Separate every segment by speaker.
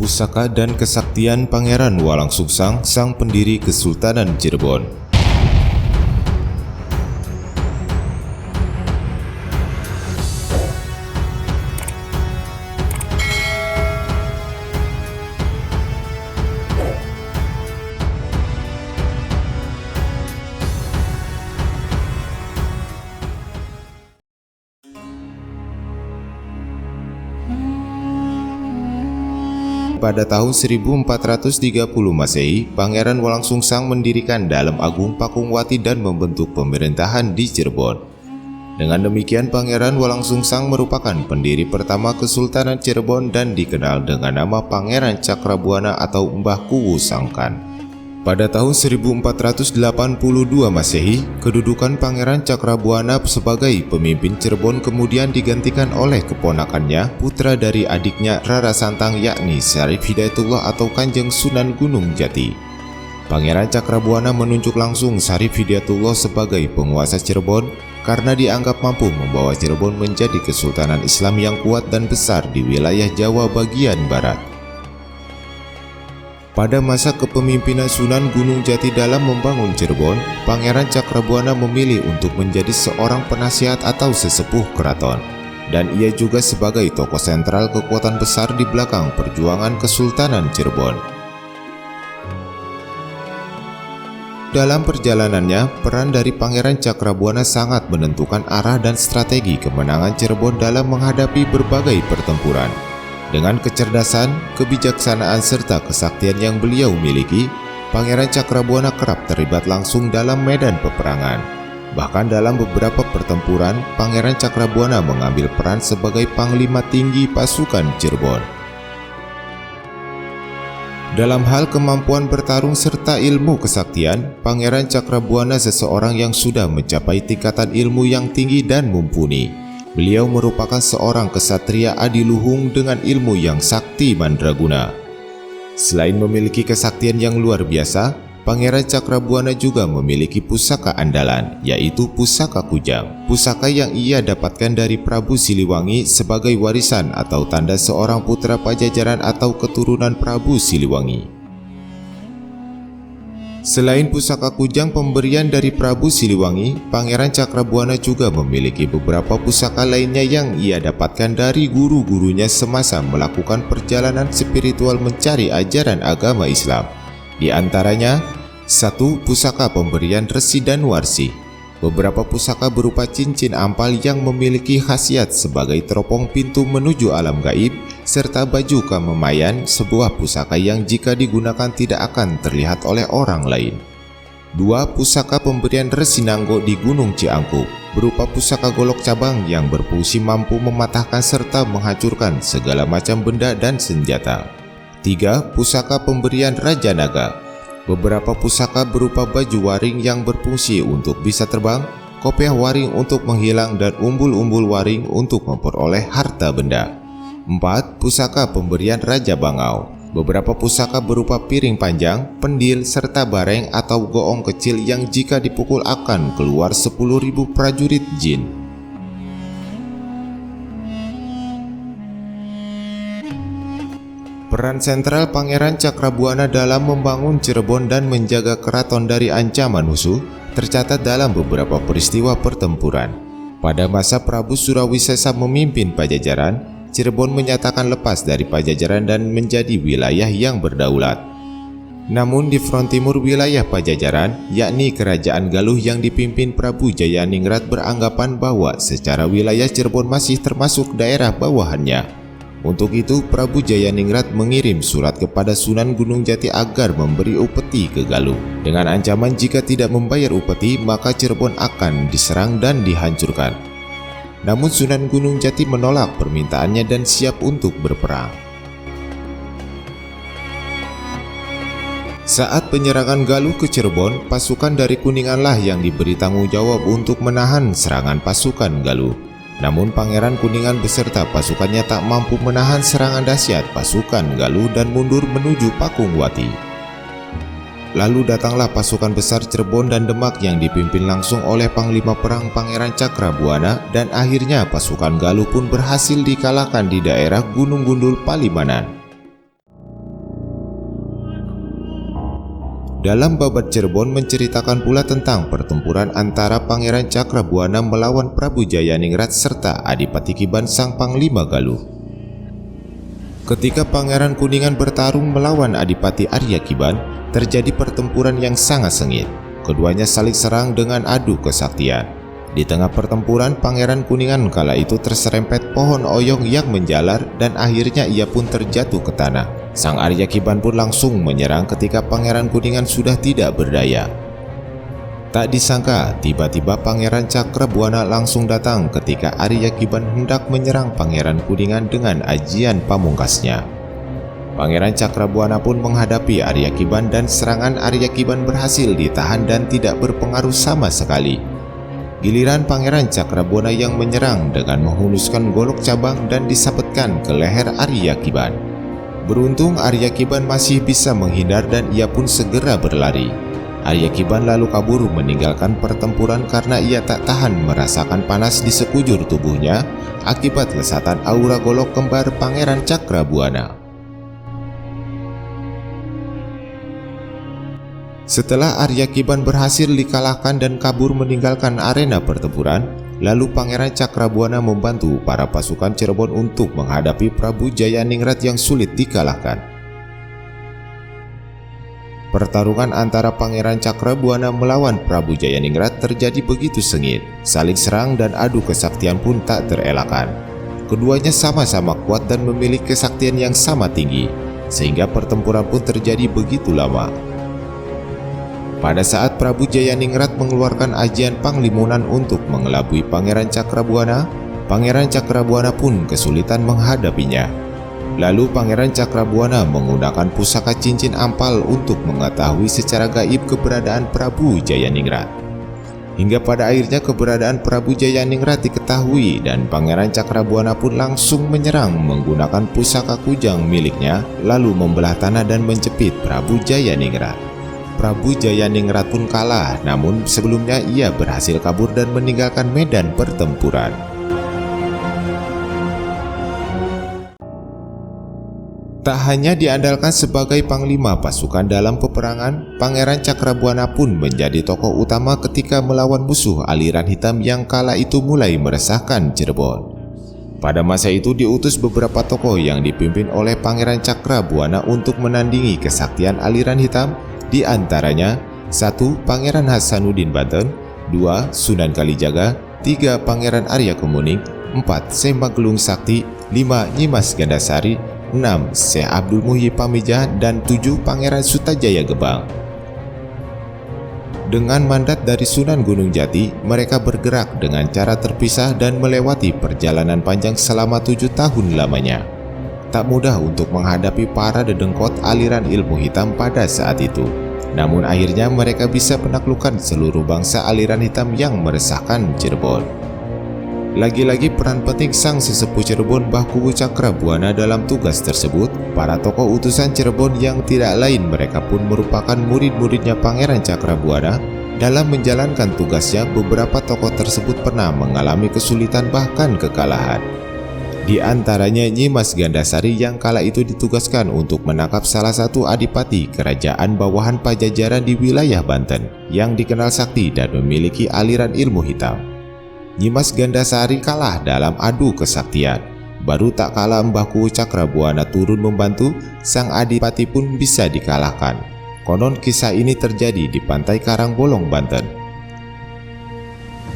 Speaker 1: Pusaka dan kesaktian Pangeran Walangsungsang, sang pendiri Kesultanan Cirebon. Pada tahun 1430 Masehi, Pangeran Walangsungsang mendirikan Dalem Agung Pakungwati dan membentuk pemerintahan di Cirebon. Dengan demikian, Pangeran Walangsungsang merupakan pendiri pertama Kesultanan Cirebon dan dikenal dengan nama Pangeran Cakrabuana atau Mbah Kuwu Sangkan. Pada tahun 1482 Masehi, kedudukan Pangeran Cakrabuana sebagai pemimpin Cirebon kemudian digantikan oleh keponakannya, putra dari adiknya Rara Santang, yakni Syarif Hidayatullah atau Kanjeng Sunan Gunung Jati. Pangeran Cakrabuana menunjuk langsung Syarif Hidayatullah sebagai penguasa Cirebon karena dianggap mampu membawa Cirebon menjadi kesultanan Islam yang kuat dan besar di wilayah Jawa bagian barat. Pada masa kepemimpinan Sunan Gunung Jati dalam membangun Cirebon, Pangeran Cakrabuana memilih untuk menjadi seorang penasihat atau sesepuh keraton, dan ia juga sebagai tokoh sentral kekuatan besar di belakang perjuangan Kesultanan Cirebon. Dalam perjalanannya, peran dari Pangeran Cakrabuana sangat menentukan arah dan strategi kemenangan Cirebon dalam menghadapi berbagai pertempuran. Dengan kecerdasan, kebijaksanaan, serta kesaktian yang beliau miliki, Pangeran Cakrabuana kerap terlibat langsung dalam medan peperangan. Bahkan dalam beberapa pertempuran, Pangeran Cakrabuana mengambil peran sebagai panglima tinggi pasukan Cirebon. Dalam hal kemampuan bertarung serta ilmu kesaktian, Pangeran Cakrabuana seseorang yang sudah mencapai tingkatan ilmu yang tinggi dan mumpuni. Beliau merupakan seorang kesatria adiluhung dengan ilmu yang sakti mandraguna. Selain memiliki kesaktian yang luar biasa, Pangeran Cakrabuana juga memiliki pusaka andalan, yaitu pusaka kujang. Pusaka yang ia dapatkan dari Prabu Siliwangi sebagai warisan atau tanda seorang putra Pajajaran atau keturunan Prabu Siliwangi. Selain pusaka kujang pemberian dari Prabu Siliwangi, Pangeran Cakrabuana juga memiliki beberapa pusaka lainnya yang ia dapatkan dari guru-gurunya semasa melakukan perjalanan spiritual mencari ajaran agama Islam. Di antaranya, 1. Pusaka pemberian Resi dan Warsi. Beberapa pusaka berupa cincin ampal yang memiliki khasiat sebagai teropong pintu menuju alam gaib, serta baju kamemayan, sebuah pusaka yang jika digunakan tidak akan terlihat oleh orang lain. 2. Pusaka pemberian Resi Nanggo di Gunung Ciangkup, berupa pusaka golok cabang yang berfungsi mampu mematahkan serta menghancurkan segala macam benda dan senjata. 3. Pusaka pemberian Raja Naga. Beberapa pusaka berupa baju waring yang berfungsi untuk bisa terbang, kopiah waring untuk menghilang, dan umbul-umbul waring untuk memperoleh harta benda. 4. Pusaka pemberian Raja Bangau. Beberapa pusaka berupa piring panjang, pendil, serta bareng atau goong kecil yang jika dipukul akan keluar 10.000 prajurit jin. Peran sentral Pangeran Cakrabuana dalam membangun Cirebon dan menjaga keraton dari ancaman musuh tercatat dalam beberapa peristiwa pertempuran. Pada masa Prabu Surawisesa memimpin Pajajaran, Cirebon menyatakan lepas dari Pajajaran dan menjadi wilayah yang berdaulat. Namun di front timur wilayah Pajajaran, yakni Kerajaan Galuh yang dipimpin Prabu Jayaningrat, beranggapan bahwa secara wilayah Cirebon masih termasuk daerah bawahannya. Untuk itu, Prabu Jayaningrat mengirim surat kepada Sunan Gunung Jati agar memberi upeti ke Galuh. Dengan ancaman jika tidak membayar upeti, maka Cirebon akan diserang dan dihancurkan. Namun Sunan Gunung Jati menolak permintaannya dan siap untuk berperang. Saat penyerangan Galuh ke Cirebon, pasukan dari Kuninganlah yang diberi tanggung jawab untuk menahan serangan pasukan Galuh. Namun Pangeran Kuningan beserta pasukannya tak mampu menahan serangan dahsyat pasukan Galuh dan mundur menuju Pakungwati. Lalu datanglah pasukan besar Cirebon dan Demak yang dipimpin langsung oleh Panglima Perang Pangeran Cakrabuana, dan akhirnya pasukan Galuh pun berhasil dikalahkan di daerah Gunung Gundul, Palimanan. Dalam Babat Cirebon menceritakan pula tentang pertempuran antara Pangeran Cakrabuana melawan Prabu Jayaningrat serta Adipati Kiban sang Panglima Galuh. Ketika Pangeran Kuningan bertarung melawan Adipati Arya Kiban, terjadi pertempuran yang sangat sengit. Keduanya saling serang dengan adu kesaktian. Di tengah pertempuran, Pangeran Kuningan kala itu terserempet pohon oyong yang menjalar dan akhirnya ia pun terjatuh ke tanah. Sang Arya Kiban pun langsung menyerang ketika Pangeran Kuningan sudah tidak berdaya. Tak disangka, tiba-tiba Pangeran Cakrabuana langsung datang ketika Arya Kiban hendak menyerang Pangeran Kuningan dengan ajian pamungkasnya. Pangeran Cakrabuana pun menghadapi Arya Kiban dan serangan Arya Kiban berhasil ditahan dan tidak berpengaruh sama sekali. Giliran Pangeran Cakrabuana yang menyerang dengan menghunuskan golok cabang dan disabetkan ke leher Arya Kiban. Beruntung Arya Kiban masih bisa menghindar dan ia pun segera berlari. Arya Kiban lalu kabur meninggalkan pertempuran karena ia tak tahan merasakan panas di sekujur tubuhnya akibat lesatan aura golok kembar Pangeran Cakrabuana. Setelah Arya Kiban berhasil dikalahkan dan kabur meninggalkan arena pertempuran, lalu Pangeran Cakrabuana membantu para pasukan Cirebon untuk menghadapi Prabu Jayaningrat yang sulit dikalahkan. Pertarungan antara Pangeran Cakrabuana melawan Prabu Jayaningrat terjadi begitu sengit, saling serang dan adu kesaktian pun tak terelakkan. Keduanya sama-sama kuat dan memiliki kesaktian yang sama tinggi, sehingga pertempuran pun terjadi begitu lama. Pada saat Prabu Jayaningrat mengeluarkan ajian Panglimunan untuk mengelabui Pangeran Cakrabuana, Pangeran Cakrabuana pun kesulitan menghadapinya. Lalu Pangeran Cakrabuana menggunakan pusaka cincin ampal untuk mengetahui secara gaib keberadaan Prabu Jayaningrat. Hingga pada akhirnya keberadaan Prabu Jayaningrat diketahui dan Pangeran Cakrabuana pun langsung menyerang menggunakan pusaka kujang miliknya, lalu membelah tanah dan menjepit Prabu Jayaningrat. Prabu Jayaningrat pun kalah, namun sebelumnya ia berhasil kabur dan meninggalkan medan pertempuran. Tak hanya diandalkan sebagai panglima pasukan dalam peperangan, Pangeran Cakrabuana pun menjadi tokoh utama ketika melawan musuh aliran hitam yang kala itu mulai meresahkan Cirebon. Pada masa itu diutus beberapa tokoh yang dipimpin oleh Pangeran Cakrabuana untuk menandingi kesaktian aliran hitam. Di antaranya 1. Pangeran Hasanuddin Banten, 2. Sunan Kalijaga, 3. Pangeran Arya Kemuning, 4. Syekh Magelung Sakti, 5. Nyimas Gandasari, 6. Syekh Abdul Muhyi Pamijah, dan 7. Pangeran Sutajaya Gebang. Dengan mandat dari Sunan Gunung Jati, mereka bergerak dengan cara terpisah dan melewati perjalanan panjang selama 7 tahun lamanya. Tak mudah untuk menghadapi para dedengkot aliran ilmu hitam pada saat itu. Namun akhirnya mereka bisa menaklukkan seluruh bangsa aliran hitam yang meresahkan Cirebon. Lagi-lagi peran penting sang sesepuh Cirebon Mbah Kuwu Cakrabuana dalam tugas tersebut. Para tokoh utusan Cirebon yang tidak lain mereka pun merupakan murid-muridnya Pangeran Cakrabuana. Dalam menjalankan tugasnya, beberapa tokoh tersebut pernah mengalami kesulitan bahkan kekalahan. Di antaranya Nyimas Gandasari yang kala itu ditugaskan untuk menangkap salah satu adipati kerajaan bawahan Pajajaran di wilayah Banten yang dikenal sakti dan memiliki aliran ilmu hitam. Nyimas Gandasari kalah dalam adu kesaktian. Baru tak kalah Mbah Kuwu Cakrabuana turun membantu, sang adipati pun bisa dikalahkan. Konon kisah ini terjadi di pantai Karangbolong, Banten.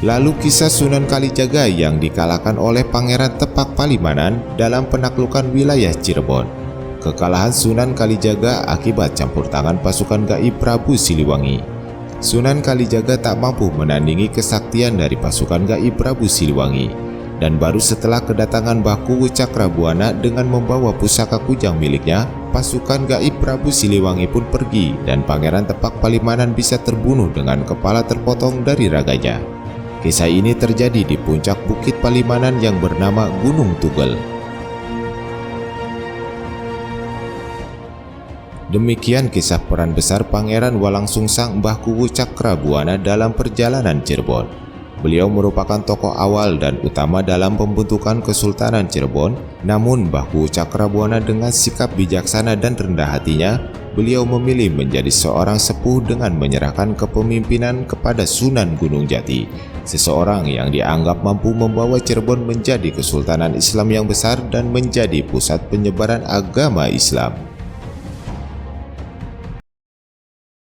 Speaker 1: Lalu kisah Sunan Kalijaga yang dikalahkan oleh Pangeran Tepak Palimanan dalam penaklukan wilayah Cirebon. Kekalahan Sunan Kalijaga akibat campur tangan pasukan gaib Prabu Siliwangi. Sunan Kalijaga tak mampu menandingi kesaktian dari pasukan gaib Prabu Siliwangi. Dan baru setelah kedatangan Mbah Kuwu Cakrabuana dengan membawa pusaka kujang miliknya, pasukan gaib Prabu Siliwangi pun pergi dan Pangeran Tepak Palimanan bisa terbunuh dengan kepala terpotong dari raganya. Kisah ini terjadi di puncak Bukit Palimanan yang bernama Gunung Tugel. Demikian kisah peran besar Pangeran Walangsungsang Mbah Kuwu Cakrabuana dalam perjalanan Cirebon. Beliau merupakan tokoh awal dan utama dalam pembentukan Kesultanan Cirebon. Namun Mbah Kuwu Cakrabuana dengan sikap bijaksana dan rendah hatinya beliau memilih menjadi seorang sepuh dengan menyerahkan kepemimpinan kepada Sunan Gunung Jati, seseorang yang dianggap mampu membawa Cirebon menjadi kesultanan Islam yang besar dan menjadi pusat penyebaran agama Islam.